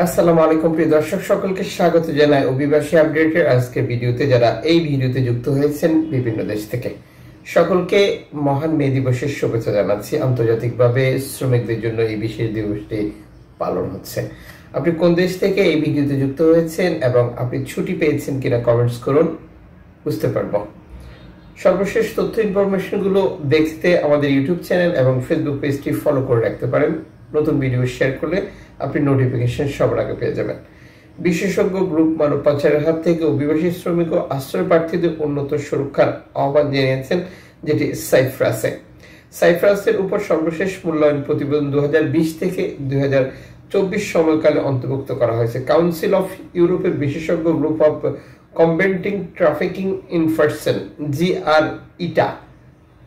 আসসালামু আলাইকুম প্রিয় দর্শক সকলকে স্বাগত জানাই অভিবাসী আপডেটের আজকে ভিডিওতে। যারা এই ভিডিওতে যুক্ত হয়েছেন বিভিন্ন দেশ থেকে সকলকে মহান মে দিবসের শুভেচ্ছা জানাচ্ছি। আন্তর্জাতিকভাবে শ্রমিকদের জন্য এই বিশেষ দিবসটি পালন হচ্ছে। আপনি কোন দেশ থেকে এই ভিডিওতে যুক্ত হয়েছেন এবং আপনি ছুটি পেয়েছেন কিনা কমেন্টস করুন, বুঝতে পারবো। সর্বশেষ তথ্য ইনফরমেশনগুলো দেখতে আমাদের ইউটিউব চ্যানেল এবং ফেসবুক পেজটি ফলো করে রাখতে পারেন। নতুন ভিডিও শেয়ার করলে আপনি নোটিফিকেশন সবার আগে পেয়ে যাবেন। বিশেষজ্ঞ গ্রুপ মানব পাচারের হাত থেকে অভিবাসী শ্রমিক ও আশ্রয় প্রার্থীদের উন্নত সুরক্ষার আহ্বান জানিয়েছেন, যেটি সাইপ্রাসের উপর সর্বশেষ মূল্যায়ন প্রতিবেদন 2020 থেকে 2024 সময়কালে অন্তর্ভুক্ত করা হয়েছে। কাউন্সিল অফ ইউরোপের বিশেষজ্ঞ group of combating trafficking in person GRETA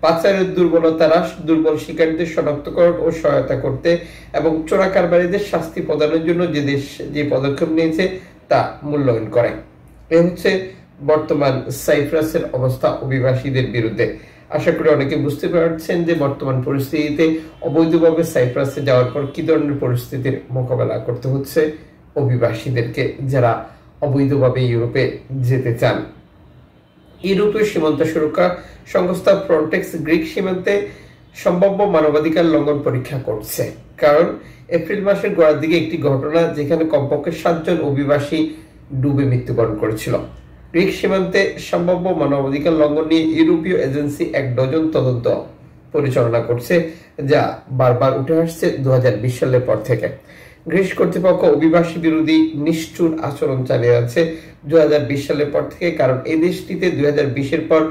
পাচারের দুর্বলতা হ্রাস, দুর্বল শিকারীদের শনাক্তকরণ ও সহায়তা করতে এবং চোরা কারবারিদের শাস্তি প্রদানের জন্য যে দেশ যে পদক্ষেপ নিয়েছে তা মূল্যায়ন করে। এ হচ্ছে বর্তমান সাইপ্রাসের অবস্থা অভিবাসীদের বিরুদ্ধে। আশা করি অনেকে বুঝতে পারছেন যে বর্তমান পরিস্থিতিতে অবৈধভাবে সাইপ্রাসে যাওয়ার পর কি ধরনের পরিস্থিতির মোকাবেলা করতে হচ্ছে অভিবাসীদেরকে, যারা অবৈধভাবে ইউরোপে যেতে চান। ইউরোপীয় সীমান্ত সুরক্ষা সংস্থা ফ্রন্টেক্স গ্রিক সীমান্তে সম্ভাব্য মানবাধিকার লঙ্ঘন পরীক্ষা করছে, কারণ এপ্রিল মাসের গোড়ার দিকে একটি ঘটনা যেখানে কমপক্ষে 7 জন অভিবাসী ডুবে মৃত্যুবরণ করেছিল। গ্রিক সীমান্তে সম্ভাব্য মানবাধিকার লঙ্ঘন নিয়ে ইউরোপীয় এজেন্সি 1 ডজন তদন্ত পরিচালনা করছে, যা বারবার উঠে আসছে 2020 সালের পর থেকে। গ্রিস কর্তৃপক্ষ অভিবাসী বিরোধী নিষ্ঠুর আচরণ চালিয়ে যাচ্ছে 2020 সালের পর থেকে, কারণ এই দেশটিতে 2020-এর পর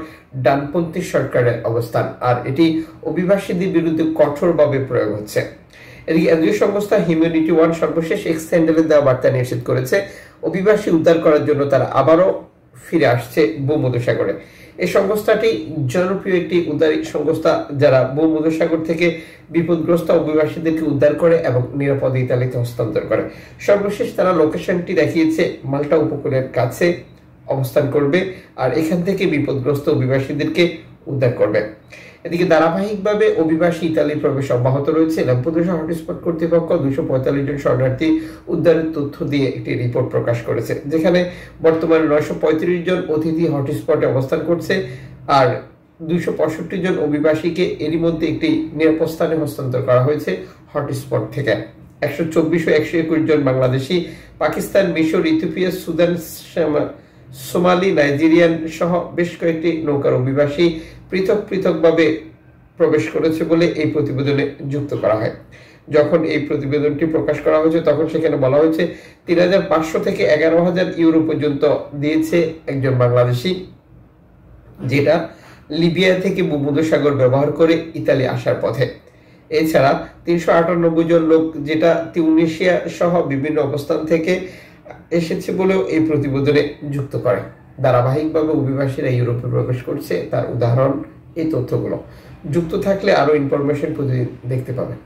ডানপন্থী সরকারের অবস্থান, আর এটি অভিবাসীদের বিরুদ্ধে কঠোরভাবে প্রয়োগ হচ্ছে। এদিকে এনজিও সংস্থা হিউম্যানিটি ওয়ান সর্বশেষ এক্স হ্যান্ডেলে দেওয়া বার্তা নিশ্চিত করেছে অভিবাসী উদ্ধার করার জন্য তারা আবারও ফিরে আসছে ভূমধ্যসাগরে। এই সংস্থাটি জনপ্রিয় একটি উদ্ধারী সংস্থা, যারা ভূমধ্যসাগর থেকে বিপদগ্রস্ত অভিবাসীদেরকে উদ্ধার করে এবং নিরাপদে ইতালিতে হস্তান্তর করে। সর্বশেষ তারা লোকেশনটি দেখিয়েছে মাল্টা উপকূলের কাছে অবস্থান করবে, আর এখান থেকে বিপদগ্রস্ত অভিবাসীদেরকে উদ্ধার করবে। এদিকে ধারাবাহিকভাবে অভিবাসী ইতালি প্রবেশ অব্যাহত রয়েছে। ল্যাম্পেদুসা হটস্পট কর্তৃপক্ষ 245 জন শরণার্থী উদ্ধারের তথ্য দিয়ে একটি রিপোর্ট প্রকাশ করেছে, যেখানে বর্তমানে 935 জন অতিথি হটস্পটে অবস্থান করছে, আর 265 জন অভিবাসীকে এরই মধ্যে একটি নিরাপদ স্থানে হস্তান্তর করা হয়েছে হটস্পট থেকে। 124 ও 121 জন বাংলাদেশি, পাকিস্তান, মিশর, ইথিওপিয়া, সুদান, সোমালি, নাইজেরিয়ান সহ বেশ কয়েকটি নৌকার অভিবাসী পৃথকভাবে প্রবেশ করেছে বলে এই প্রতিবেদনে যুক্ত করা হয়। যখন এই প্রতিবেদনটি প্রকাশ করা হয়েছে তখন সেখানে বলা হয়েছে 3500 থেকে 11,000 ইউরো পর্যন্ত দিয়েছে একজন বাংলাদেশি, যেটা লিবিয়া থেকে ভূমধ্যসাগর ব্যবহার করে ইতালি আসার পথে। এছাড়া 398 জন লোক, যেটা তিউনিসিয়া সহ বিভিন্ন অবস্থান থেকে এসেছে বলেও এই প্রতিবেদনে যুক্ত করে। ধারাবাহিকভাবে অভিবাসীরা ইউরোপে প্রবেশ করছে, তার উদাহরণ এই তথ্যগুলো। যুক্ত থাকলে আরো ইনফরমেশন প্রতিদিন দেখতে পাবেন।